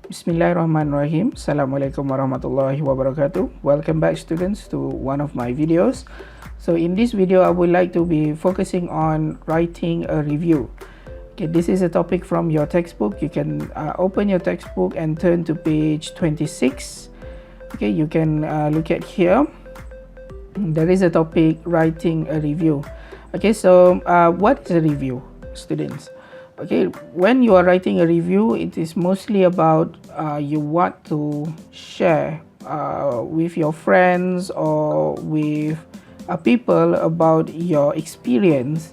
Bismillahirrahmanirrahim. Assalamualaikum warahmatullahi wabarakatuh. Welcome back students to one of my videos. So in this video I would like to be focusing on writing a review. Okay, this is a topic from your textbook. You can open your textbook and turn to page 26. Okay, you can look at here. There is a topic, writing a review. Okay, so what is a review, students? Okay, when you are writing a review, it is mostly about you want to share with your friends or with people about your experience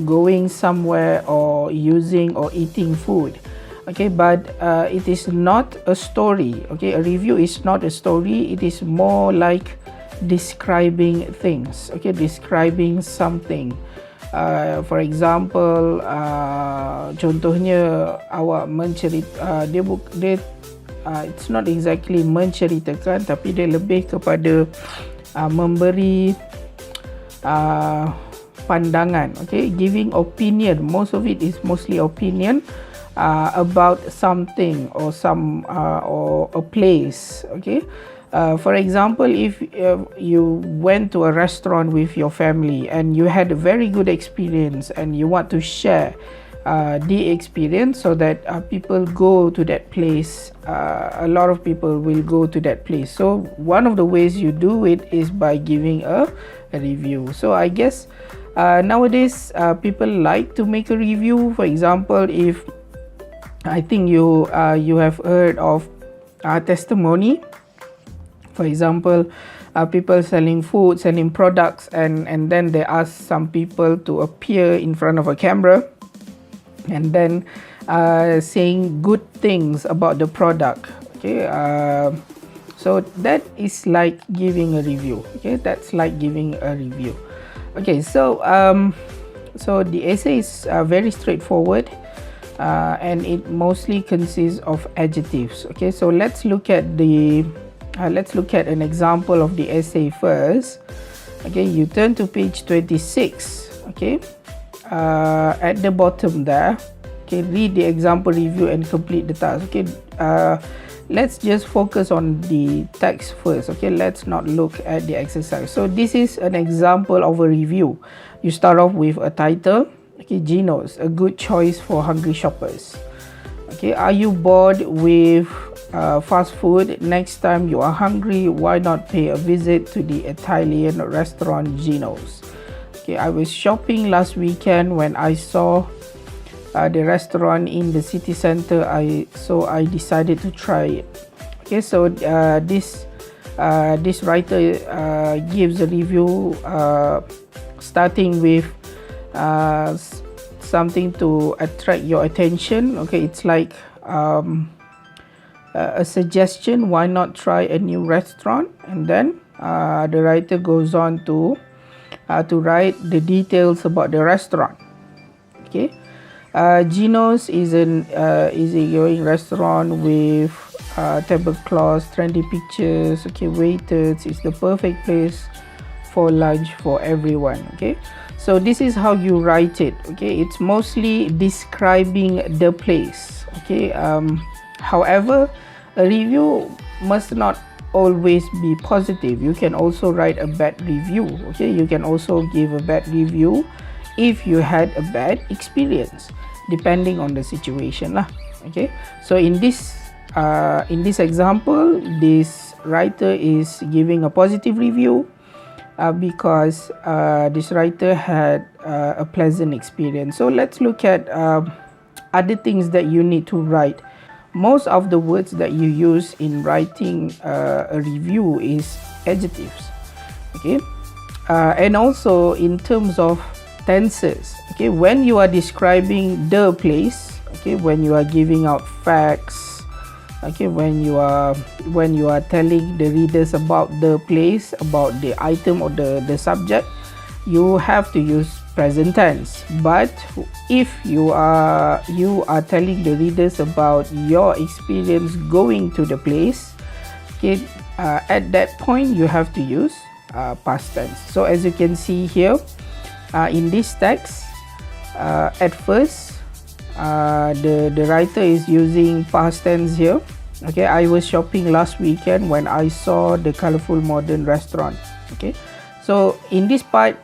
going somewhere or using or eating food. Okay, but it is not a story. Okay, a review is not a story. It is more like describing things. Okay, describing something. For example, contohnya awak it's not exactly menceritakan, tapi dia lebih kepada memberi pandangan. Okay, giving opinion. Most of it is mostly opinion about something or or a place. Okay. For example, if you went to a restaurant with your family and you had a very good experience and you want to share the experience so that people go to that place, a lot of people will go to that place. So one of the ways you do it is by giving a review. So I guess nowadays people like to make a review. For example, if I think you have heard of testimony. For example, people selling food, selling products, and then they ask some people to appear in front of a camera and then saying good things about the product. Okay, so that is like giving a review. Okay, that's like giving a review. Okay, so the essay is very straightforward. And it mostly consists of adjectives. Okay, so let's look at an example of the essay first. Okay, you turn to page 26. Okay, at the bottom there. Okay, read the example review and complete the task. Okay, let's just focus on the text first. Okay, let's not look at the exercise. So this is an example of a review. You start off with a title. Okay, Geno's, a good choice for hungry shoppers. Okay, are you bored with fast food? Next time you are hungry, why not pay a visit to the Italian restaurant Geno's? Okay, I was shopping last weekend when I saw the restaurant in the city center. So I decided to try it. Okay, so this writer gives a review starting with something to attract your attention. Okay, it's like a suggestion, why not try a new restaurant, and then the writer goes on to write the details about the restaurant. Okay, Geno's is an easygoing restaurant with tablecloths, trendy pictures. Okay, waiters. It's the perfect place for lunch for everyone. Okay, so this is how you write it. Okay, it's mostly describing the place. Okay, however, a review must not always be positive. You can also write a bad review. Okay, you can also give a bad review if you had a bad experience, depending on the situation lah. Okay, so in this example, this writer is giving a positive review because this writer had a pleasant experience. So let's look at other things that you need to write. Most of the words that you use in writing a review is adjectives. Okay, and also in terms of tenses. Okay, when you are describing the place, okay, when you are giving out facts, okay, when you are telling the readers about the place, about the item or the subject, you have to use present tense. But if you are telling the readers about your experience going to the place, okay, at that point you have to use past tense. So as you can see here in this text, at first The writer is using past tense here. Okay, I was shopping last weekend when I saw the colorful modern restaurant. Okay, so in this part,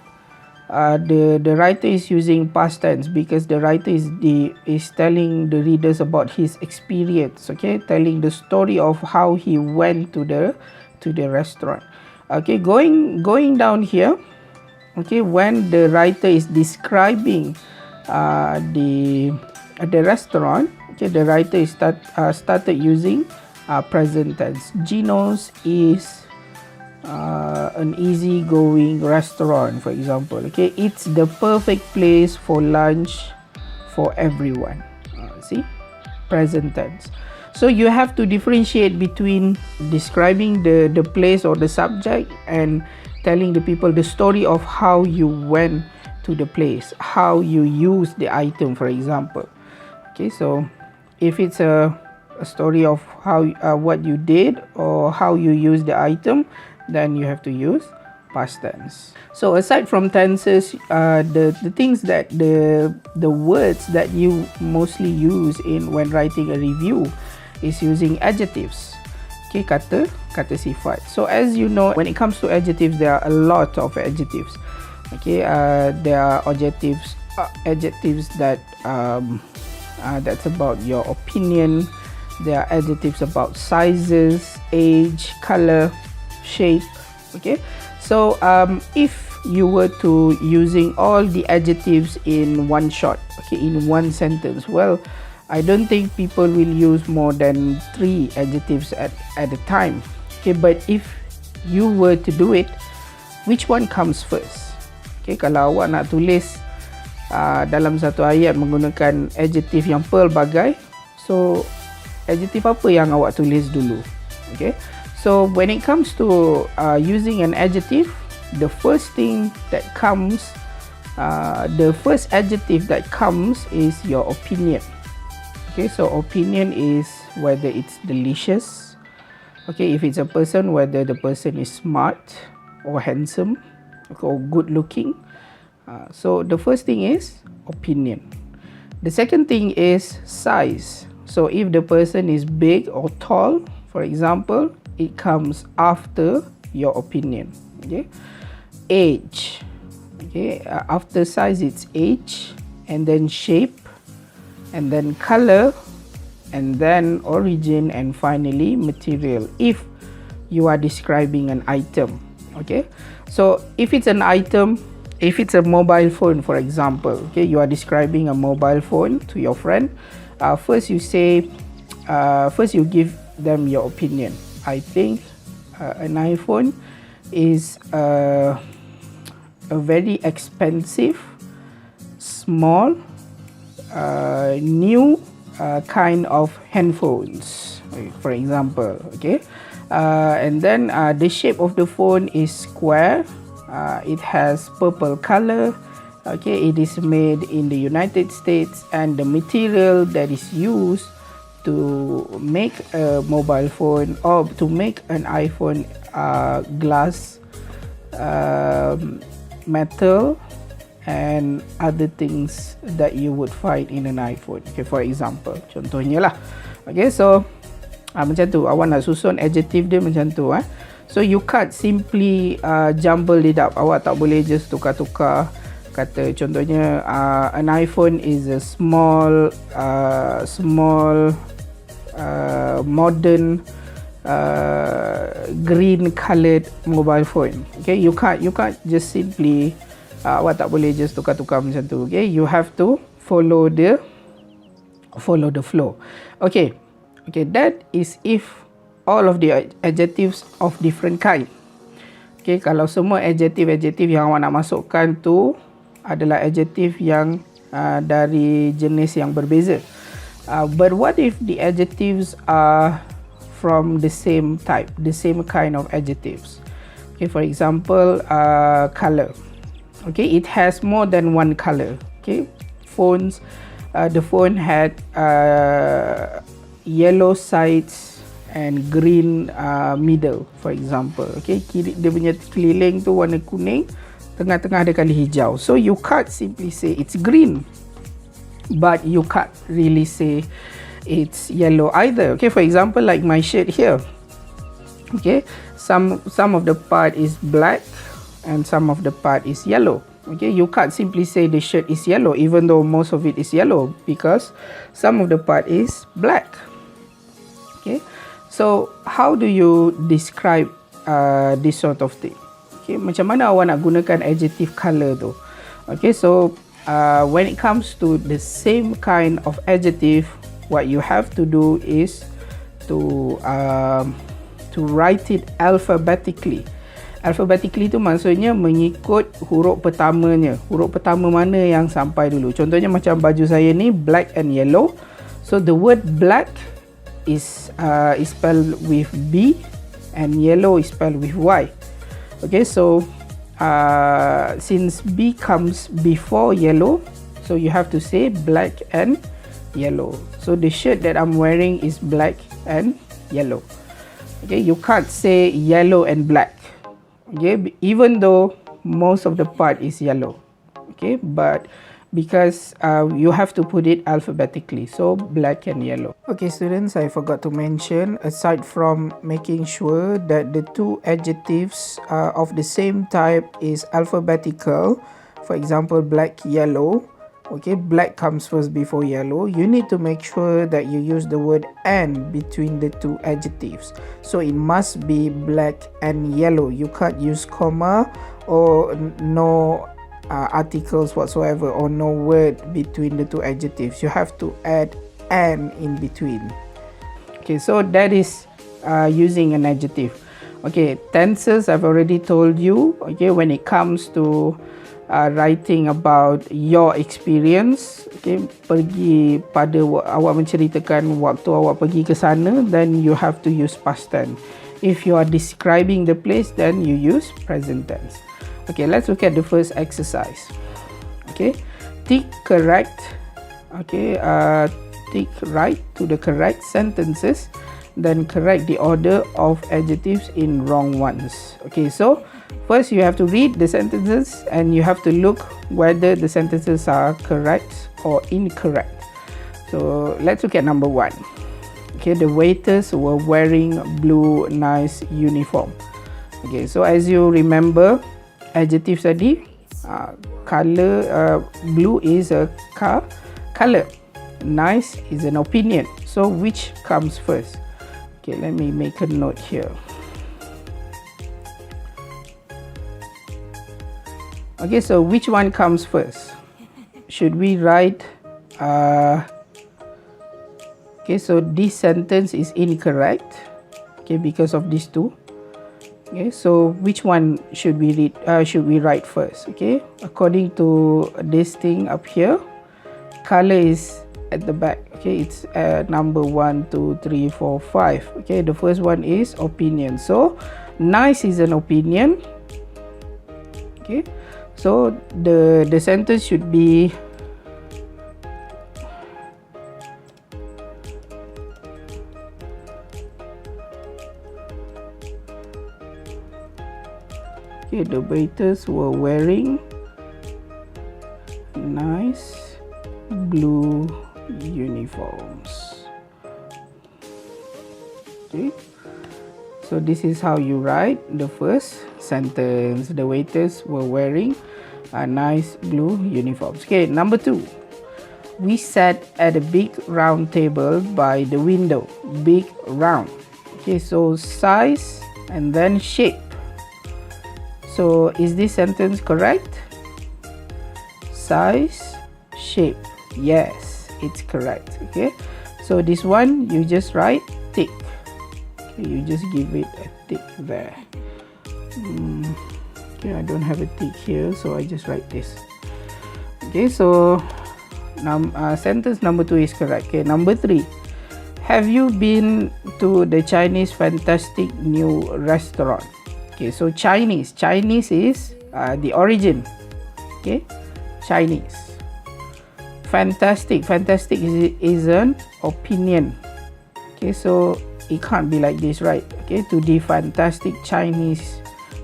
the writer is using past tense because the writer is telling the readers about his experience. Okay, telling the story of how he went to the restaurant. Okay, going down here. Okay, when the writer is describing the restaurant, okay, the writer is started using present tense. Gino's is an easygoing restaurant, for example. Okay, it's the perfect place for lunch for everyone. See, present tense. So you have to differentiate between describing the place or the subject and telling the people the story of how you went to the place, how you use the item, for example. Okay, so if it's a story of how what you did or how you use the item, then you have to use past tense. So aside from tenses, the things that the words that you mostly use in when writing a review is using adjectives. Okay, kata sifat. So as you know, when it comes to adjectives, there are a lot of adjectives. Okay, there are adjectives that that's about your opinion. There are adjectives about sizes, age, color, shape. Okay, so if you were to using all the adjectives in one shot, okay, in one sentence, well, I don't think people will use more than 3 adjectives at a time. Okay, but if you were to do it, which one comes first? Okay, kalau awak nak tulis dalam satu ayat menggunakan adjective yang pelbagai, so adjective apa yang awak tulis dulu? Okay, so when it comes to using an adjective, the first thing that comes, the first adjective that comes is your opinion. Okay, so opinion is whether it's delicious. Okay, if it's a person, whether the person is smart or handsome or good looking. So the first thing is opinion. The second thing is size. So if the person is big or tall, for example, it comes after your opinion. Okay, age. Okay, after size it's age, and then shape, and then color, and then origin, and finally material, if you are describing an item. Okay, so if it's an item, if it's a mobile phone, for example, okay, you are describing a mobile phone to your friend, first you say, first you give them your opinion. I think an iPhone is a very expensive, small, new kind of headphones, for example. Okay, and then the shape of the phone is square. It has purple color. Okay, it is made in the United States, and the material that is used to make a mobile phone or to make an iPhone, glass, metal, and other things that you would find in an iPhone. Okay, for example, contohnya lah. Okay, so macam tu, awak nak susun adjective dia macam tu. So you can't simply jumble it up. Awak tak boleh just tukar-tukar kata. Contohnya an iPhone is a small modern green coloured mobile phone. Okay, you can't just simply awak tak boleh just tukar-tukar macam tu. Okay, you have to follow the flow. Okay, that is if all of the adjectives of different kind. Okay, kalau semua adjective yang awak nak masukkan tu adalah adjective yang dari jenis yang berbeza. But what if the adjectives are from the same type, the same kind of adjectives? Okay, for example, color. Okay, it has more than one color. Okay, phones, the phone had yellow sides and green middle, for example. Okay, kiri dia punya keliling tu warna kuning, tengah-tengah ada kali hijau. So you can't simply say it's green. but you can't really say it's yellow either. Okay, for example, like my shirt here. Okay, some of the part is black and some of the part is yellow. Okay, you can't simply say the shirt is yellow even though most of it is yellow, because some of the part is black. Okay, so how do you describe this sort of thing? Okay, macam mana awak nak gunakan adjective color tu? Okay, so when it comes to the same kind of adjective, what you have to do is to write it alphabetically. Alphabetically tu maksudnya mengikut huruf pertamanya. Huruf pertama mana yang sampai dulu. Contohnya macam baju saya ni black and yellow. So the word black is spelled with B and yellow is spelled with Y. Okay, so since B comes before yellow, so you have to say black and yellow. So the shirt that I'm wearing is black and yellow. Okay, you can't say yellow and black. Okay, even though most of the part is yellow. Okay, but because you have to put it alphabetically, so black and yellow. Okay students, I forgot to mention, aside from making sure that the two adjectives of the same type is alphabetical, for example black, yellow, okay, black comes first before yellow, you need to make sure that you use the word and between the two adjectives. So it must be black and yellow. You can't use comma or no articles whatsoever or no word between the two adjectives. You have to add and in between. Okay, so that is using an adjective. Okay, tenses I've already told you. Okay, when it comes to writing about your experience, okay, pergi pada awak menceritakan waktu awak pergi ke sana, then you have to use past tense. If you are describing the place, then you use present tense. Okay, let's look at the first exercise. Okay, tick correct. Okay, tick right to the correct sentences, then correct the order of adjectives in wrong ones. Okay, so first you have to read the sentences and you have to look whether the sentences are correct or incorrect. So let's look at number 1. Okay, the waiters were wearing blue nice uniform. Okay, so as you remember, adjectives tadi, color, blue is a color, nice is an opinion. So which comes first? Okay, let me make a note here. Okay, so which one comes first? Should we write okay, so this sentence is incorrect, okay, because of these two. Okay, so which one should we read? Should we write first? Okay, according to this thing up here, color is at the back. Okay, it's number 1, 2, 3, 4, 5. Okay, the first one is opinion. So nice is an opinion. Okay, so the sentence should be okay, the waiters were wearing nice blue uniforms. Okay, so this is how you write the first sentence. The waiters were wearing nice blue uniforms. Okay, number 2. We sat at a big round table by the window. Big round. Okay, so size and then shape. So is this sentence correct? Size, shape. Yes, it's correct. Okay, so this one you just write tick. Okay, you just give it a tick there. Okay, I don't have a tick here, so I just write this. Okay, so sentence number 2 is correct. Okay, number 3. Have you been to the Chinese fantastic new restaurant? Okay, so Chinese is the origin. Okay, Chinese. Fantastic is an opinion. Okay, so it can't be like this, right? Okay, to the fantastic Chinese,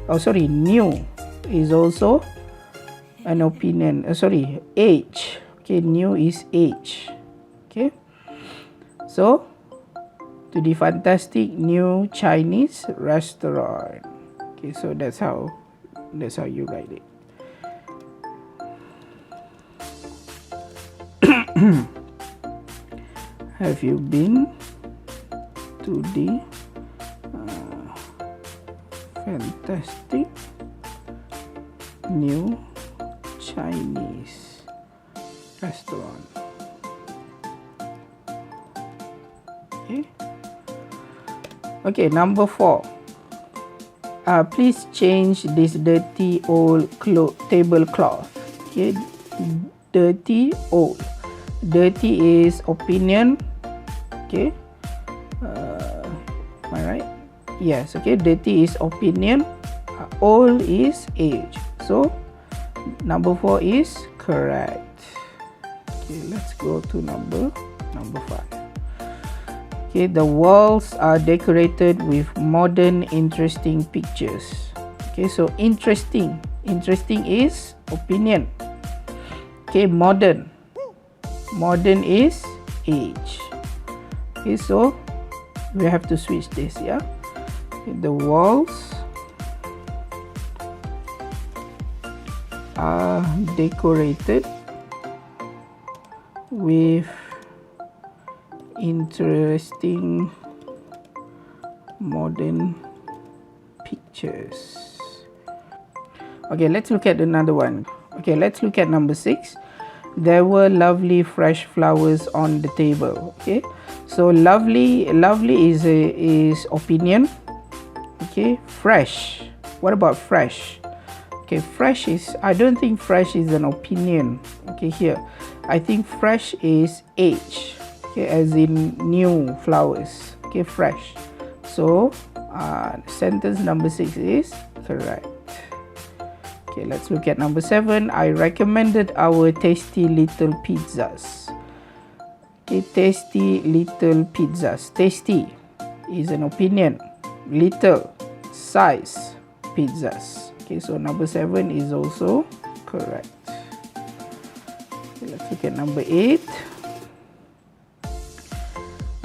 new is also an opinion. Age. Okay, new is age. Okay, so to the fantastic new Chinese restaurant. Okay, so that's how you write it. Have you been to the fantastic new Chinese restaurant? Okay, number 4. Please change this dirty old tablecloth. Okay, dirty old. Dirty is opinion. Okay, am I right? Yes. Okay, dirty is opinion. Old is age. So number 4 is correct. Okay, let's go to number 5. Okay, the walls are decorated with modern, interesting pictures. Okay, so interesting is opinion. Okay, modern is age. Okay, so we have to switch this, yeah. Okay, the walls are decorated with interesting modern pictures. Okay, let's look at another one. Okay, let's look at number 6. There were lovely fresh flowers on the table. Okay, so lovely is opinion. Okay, fresh. What about fresh? Okay, fresh is, I don't think fresh is an opinion. Okay, here I think fresh is age. Okay, as in new flowers. Okay, fresh. So sentence number 6 is correct. Okay, let's look at number 7. I recommended our tasty little pizzas. Okay, tasty little pizzas. Tasty is an opinion. Little, size, pizzas. Okay, so number 7 is also correct. Okay, let's look at number 8.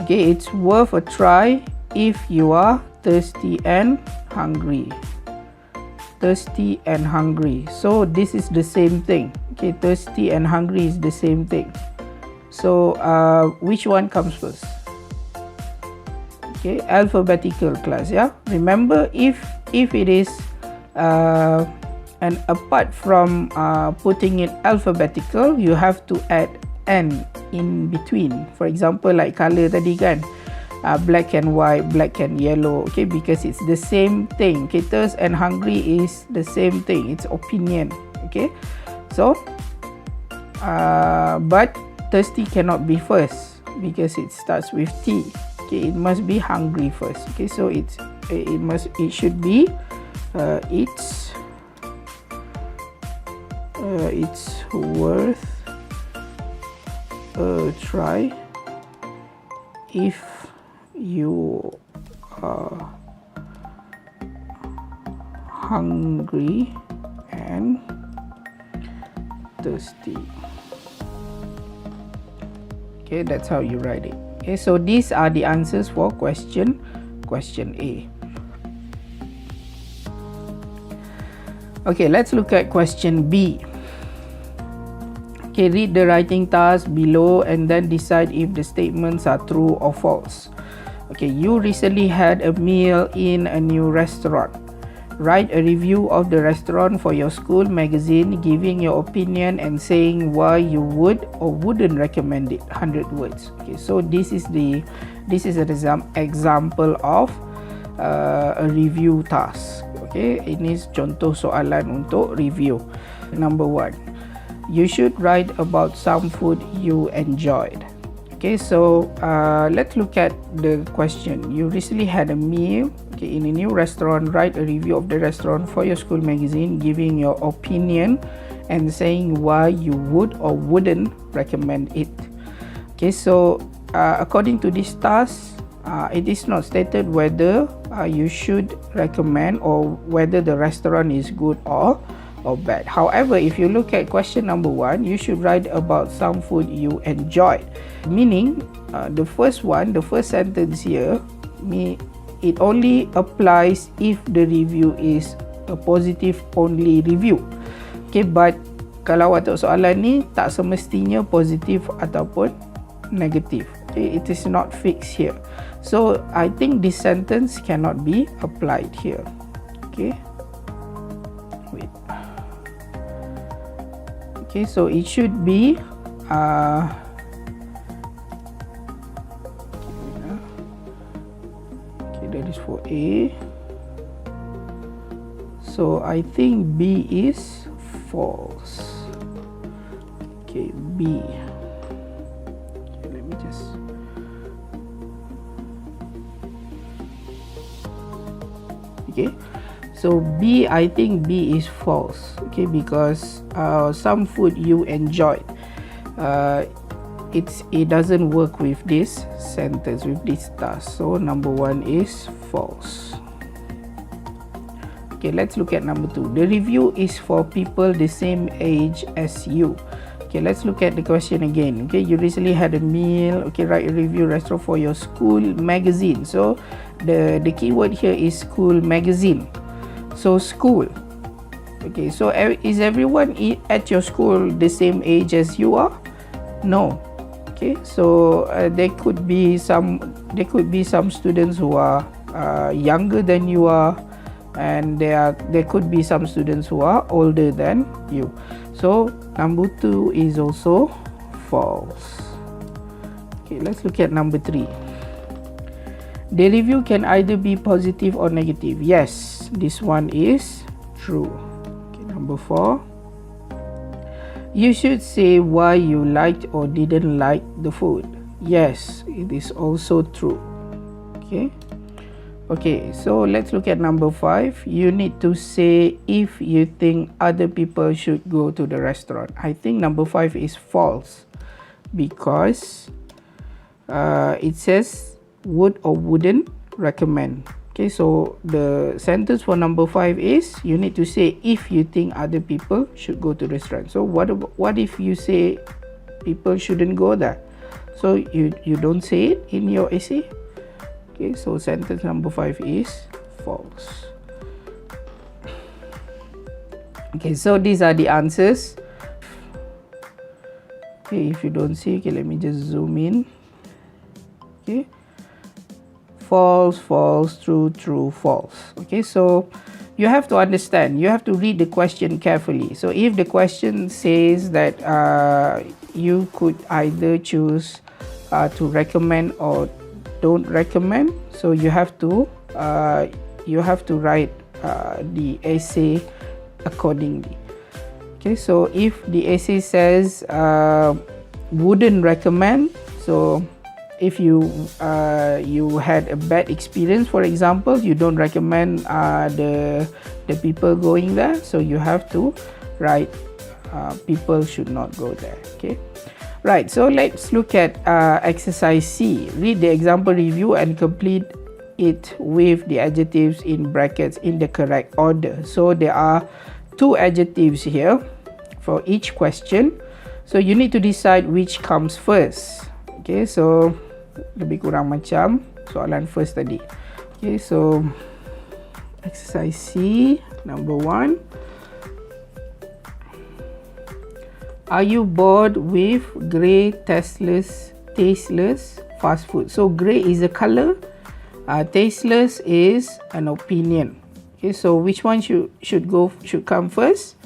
Okay, it's worth a try if you are thirsty and hungry. Thirsty and hungry. So this is the same thing. Okay, thirsty and hungry is the same thing. So which one comes first? Okay, alphabetical class, yeah. Remember, if it is and apart from putting it alphabetical, you have to add n in between. For example, like color tadi kan, black and white, black and yellow. Okay, because it's the same thing. Okay, thirst and hungry is the same thing. It's opinion. Okay, so but thirsty cannot be first because it starts with T. Okay, it must be hungry first. Okay, so it should be it's worth a try if you are hungry and thirsty. Okay, that's how you write it. Okay, so these are the answers for question A. Okay, let's look at question B. Okay, read the writing task below and then decide if the statements are true or false. Okay, you recently had a meal in a new restaurant. Write a review of the restaurant for your school magazine, giving your opinion and saying why you would or wouldn't recommend it. 100 words. Okay, so this is an example of a review task. Okay, ini contoh soalan untuk review. Number 1, you should write about some food you enjoyed. Okay, so let's look at the question. You recently had a meal, okay, in a new restaurant. Write a review of the restaurant for your school magazine, giving your opinion and saying why you would or wouldn't recommend it. Okay, so according to this task, it is not stated whether you should recommend or whether the restaurant is good or or bad. However, if you look at question number 1, you should write about some food you enjoyed. Meaning, the first sentence here, it only applies if the review is a positive only review. Okay, but kalau watak soalan ni tak semestinya positif ataupun negatif. Okay, it is not fixed here. So I think this sentence cannot be applied here. Okay. Wait. Okay, so it should be okay, that is for A. So I think B is false. Okay, B. Okay, let me just okay. So B, I think B is false. Okay, because some food you enjoyed, it doesn't work with this sentence, with this task. So number 1 is false. Okay, let's look at number 2. The review is for people the same age as you. Okay, let's look at the question again. Okay, you recently had a meal. Okay, write a review restaurant for your school magazine. So the keyword here is school magazine. So school. Okay, so is everyone at your school the same age as you are? No. Okay, so there could be some students who are younger than you are, and there could be some students who are older than you. So number 2 is also false. Okay, let's look at number 3. The review can either be positive or negative. Yes, this one is true. Okay, number 4. You should say why you liked or didn't like the food. Yes, it is also true. Okay. Okay, so let's look at number 5. You need to say if you think other people should go to the restaurant. I think number 5 is false because it says would or wouldn't recommend. Okay, so the sentence for number 5 is you need to say if you think other people should go to the restaurant. So what if you say people shouldn't go there? So you don't say it in your essay. Okay, so sentence number 5 is false. Okay, so these are the answers. Okay, if you don't see, okay, let me just zoom in. Okay, false, false, true, true, false. Okay, so you have to understand, you have to read the question carefully. So if the question says that you could either choose to recommend or don't recommend, so you have to write the essay accordingly. Okay, so if the essay says wouldn't recommend, so if you had a bad experience, for example, you don't recommend the people going there, so you have to write people should not go there. Okay. Right, so let's look at exercise C. Read the example review and complete it with the adjectives in brackets in the correct order. So there are 2 adjectives here for each question. So you need to decide which comes first. Okay, so lebih kurang macam soalan first tadi. Okay, so exercise C, number 1. Are you bored with grey, tasteless fast food? So grey is a color, tasteless is an opinion. Okay, so which one should come first?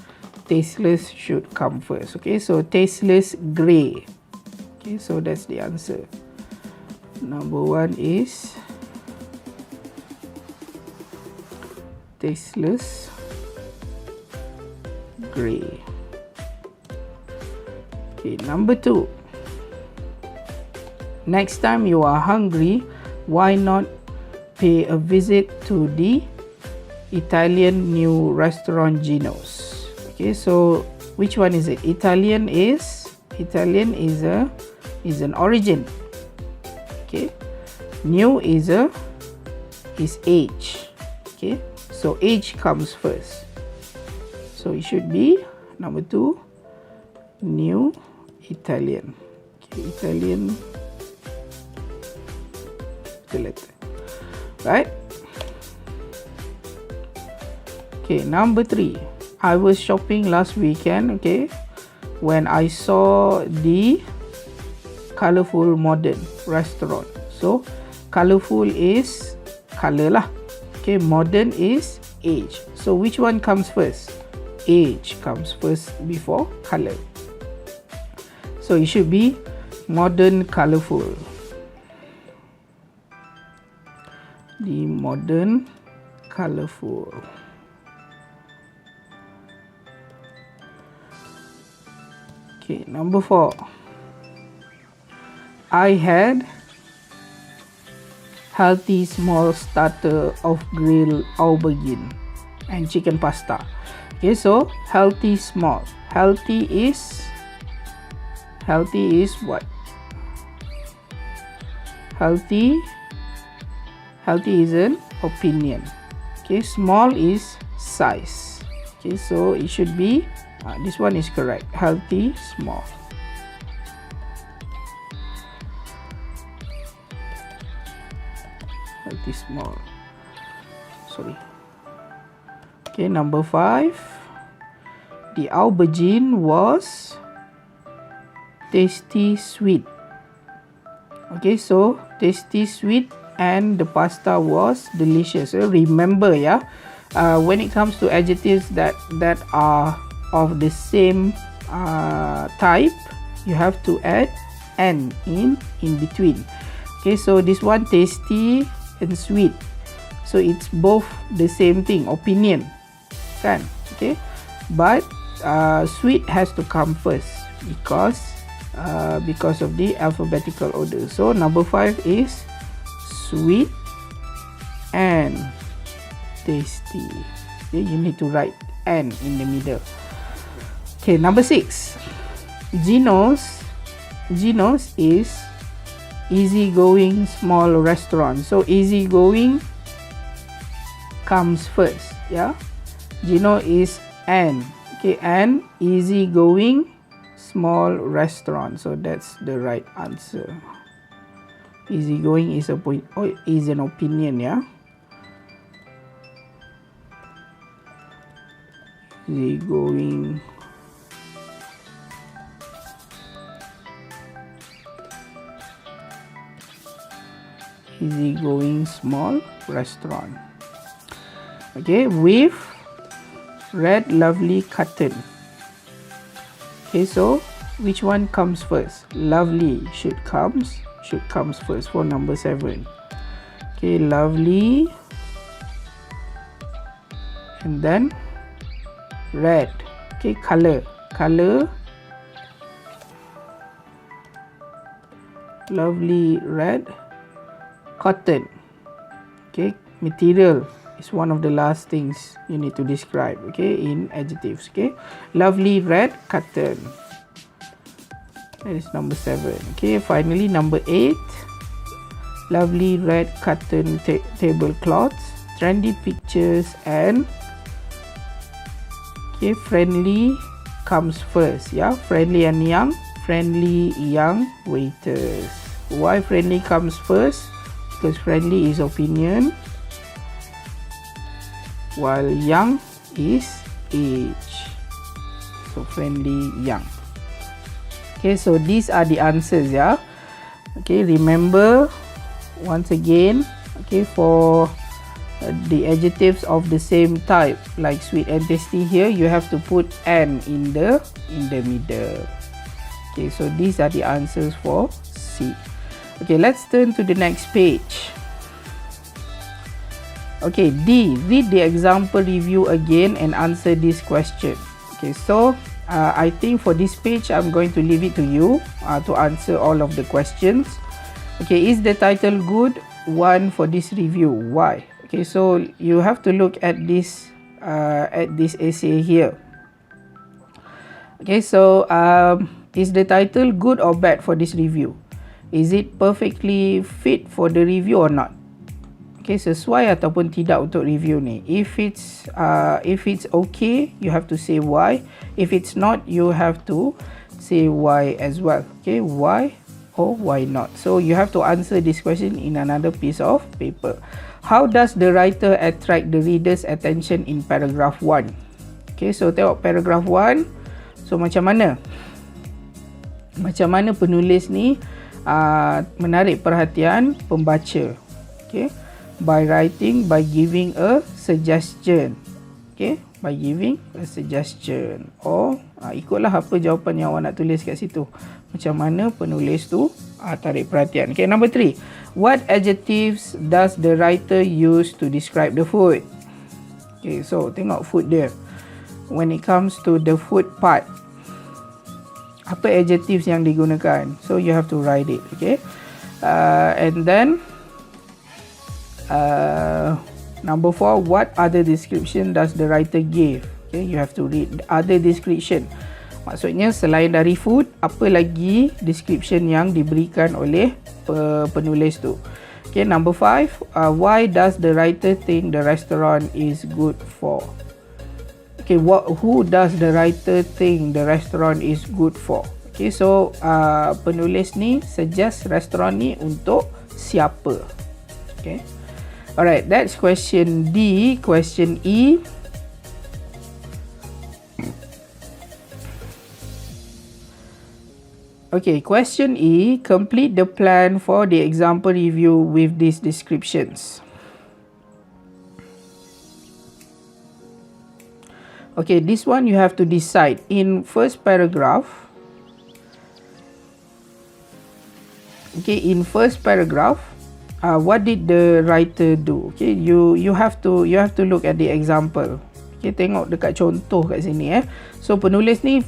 Tasteless should come first. Okay, so tasteless grey. Okay, so that's the answer. Number 1 is tasteless grey. Okay, number 2. Next time you are hungry, why not pay a visit to the Italian new restaurant Gino's? Okay, so which one is it? Italian is an origin. Okay, new is age. Okay, so age comes first. So it should be number 2, New Italian. Okay, Italian, the letter, right? Okay, number 3, I was shopping last weekend, okay, when I saw the colorful modern restaurant. So colorful is color lah, okay, modern is age. So which one comes first? Age comes first before color. So it should be modern colorful. The modern colorful. Okay, number 4. I had healthy small starter of grilled aubergine and chicken pasta. Okay, so healthy small. Healthy is what? Healthy is an opinion. Okay, small is size. Okay, so it should be this one is correct. Healthy small. Healthy small. Sorry. Okay, number 5. The aubergine was tasty sweet. Okay, so tasty sweet and the pasta was delicious. So remember, yeah, when it comes to adjectives that are of the same type, you have to add "and" in between. Okay, so this one tasty and sweet, so it's both the same thing, opinion, kan? Okay, but sweet has to come first because of the alphabetical order. So number 5 is sweet and tasty. Okay, you need to write "and" in the middle. Okay, number 6. Gino's is easygoing small restaurant. So easygoing comes first, yeah. Gino is an. Okay, an easygoing small restaurant. So that's the right answer. Easygoing is is an opinion, yeah. Easygoing. Easygoing small restaurant. Okay, with red lovely curtain. Okay, so which one comes first? Lovely should comes first for number 7. Okay, lovely, and then red. Okay, color, lovely red. Cotton. Okay, material is one of the last things you need to describe, okay, in adjectives. Okay, lovely red cotton. That is number 7. Okay, finally number 8. Lovely red cotton tablecloths, trendy pictures, and okay, friendly comes first, yeah. Friendly and young. Friendly young waiters. Why friendly comes first? Because friendly is opinion, while young is age. So friendly, young. Okay, so these are the answers, yeah. Okay, remember once again, okay, for the adjectives of the same type like sweet and tasty, here you have to put "and" in the middle. Okay, so these are the answers for C. Okay, let's turn to the next page. Okay, D. Read the example review again and answer this question. Okay, so I think for this page, I'm going to leave it to you to answer all of the questions. Okay, is the title good? 1 for this review. Why? Okay, so you have to look at this essay here. Okay, so is the title good or bad for this review? Is it perfectly fit for the review or not? Okay, sesuai ataupun tidak untuk review ni. If it's okay, you have to say why. If it's not, you have to say why as well. Okay, why or why not. So you have to answer this question in another piece of paper. How does the writer attract the reader's attention in paragraph 1? Okay, so tengok paragraph 1. So macam mana? Macam mana penulis ni menarik perhatian pembaca? Okay, by writing, by giving a suggestion. Okay, by giving a suggestion. Or ikutlah apa jawapan yang awak nak tulis kat situ. Macam mana penulis tu tarik perhatian. Okay, number 3. What adjectives does the writer use to describe the food? Okay, so tengok food dia. When it comes to the food part, apa adjectives yang digunakan? So you have to write it. Okay, and then number 4, what other description does the writer give? Okay, you have to read other description. Maksudnya selain dari food, apa lagi description yang diberikan oleh penulis tu? Okay, number 5, why does the writer think the restaurant is good for? Okay, who does the writer think the restaurant is good for? Okay, so penulis ni suggest restoran ni untuk siapa? Okay. Alright, that's question D. Question E. Okay, question E. Complete the plan for the example review with these descriptions. Okay, this one you have to decide. In first paragraph, what did the writer do? Okay, you have to look at the example. Okay, tengok dekat contoh kat sini So penulis ni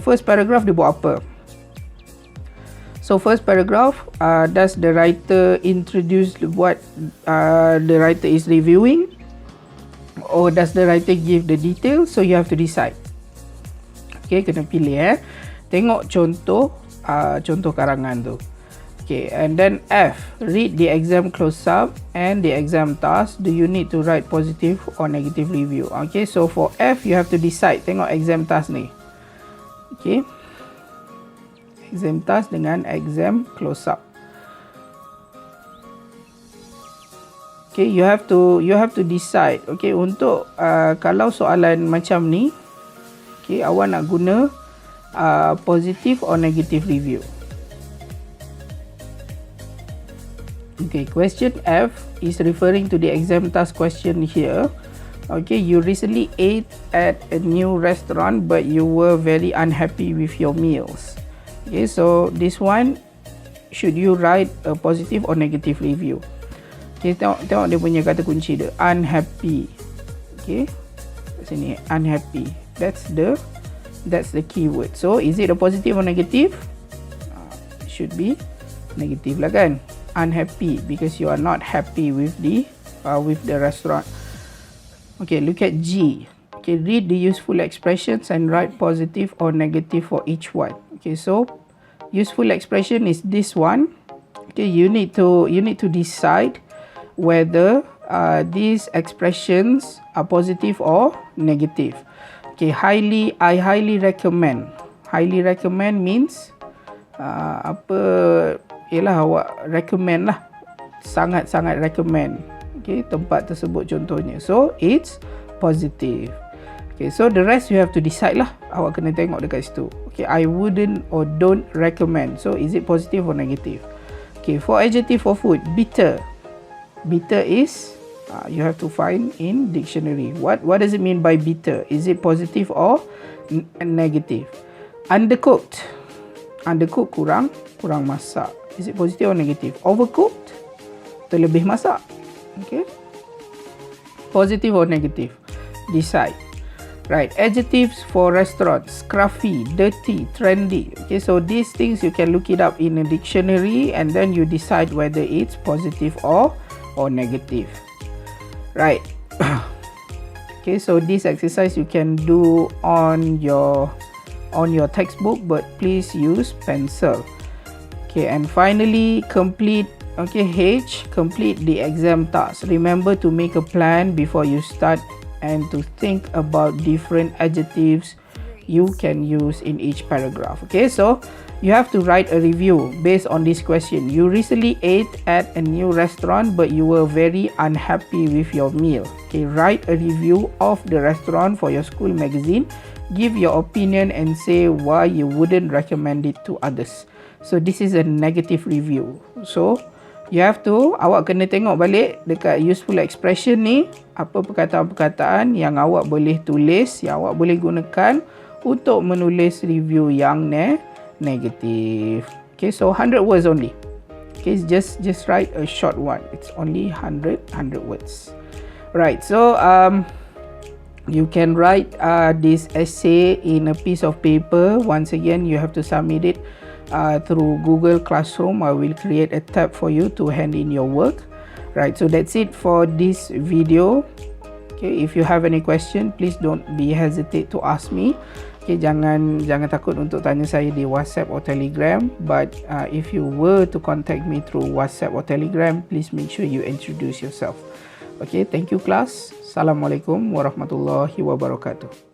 first paragraph dia buat apa? So first paragraph, does the writer introduce what the writer is reviewing, or does the writer give the details? So you have to decide. Okay, kena pilih Tengok contoh karangan tu. Okay, and then F, read the exam close-up and the exam task. Do you need to write positive or negative review? Okay, so for F, you have to decide. Tengok exam task ni. Okay, exam task dengan exam close-up. Okay, you have to decide. Okay, untuk kalau soalan macam ni, okay, awak nak guna positive or negative review. Okay, question F is referring to the exam task question here. Okay, you recently ate at a new restaurant but you were very unhappy with your meals. Okay, so this one, should you write a positive or negative review? Okay, tengok dia punya kata kunci dia, unhappy. Okay, kat sini unhappy. That's the keyword. So is it a positive or negative? Should be negative lah kan. Unhappy because you are not happy with the restaurant. Okay, look at G. Okay, read the useful expressions and write positive or negative for each one. Okay, so useful expression is this one. Okay, you need to decide whether these expressions are positive or negative. Okay, I highly recommend. Highly recommend means ialah awak recommend lah, sangat-sangat recommend. Okay, tempat tersebut contohnya. So it's positive. Okay, so the rest you have to decide lah. Awak kena tengok dekat situ. Okay, I wouldn't or don't recommend. So is it positive or negative? Okay, for adjective for food, bitter. Bitter is you have to find in dictionary. What does it mean by bitter? Is it positive or negative? Undercooked. Undercooked kurang masak. Is it positive or negative? Overcooked, terlebih masak. Okay, positive or negative? Decide. Right, adjectives for restaurants: scruffy, dirty, trendy. Okay, so these things you can look it up in a dictionary and then you decide whether it's positive or negative. Right. Okay, so this exercise you can do on your textbook, but please use pencil. Okay, and finally complete Okay, H, complete the exam task. Remember to make a plan before you start and to think about different adjectives you can use in each paragraph. Okay, so you have to write a review based on this question. You recently ate at a new restaurant but you were very unhappy with your meal. Okay, write a review of the restaurant for your school magazine. Give your opinion and say why you wouldn't recommend it to others. So this is a negative review. So you have to, awak kena tengok balik dekat useful expression ni, apa perkataan-perkataan yang awak boleh tulis, yang awak boleh gunakan untuk menulis review yang negative. Okay, so 100 words only. Okay, just write a short one. It's only 100 words. Right, so you can write this essay in a piece of paper. Once again, you have to submit it through Google Classroom. I will create a tab for you to hand in your work. Right, so that's it for this video. Okay, if you have any question, please don't be hesitate to ask me. Okay, jangan takut untuk tanya saya di WhatsApp or Telegram. But if you were to contact me through WhatsApp or Telegram, please make sure you introduce yourself. Okay, thank you class. Assalamualaikum warahmatullahi wabarakatuh.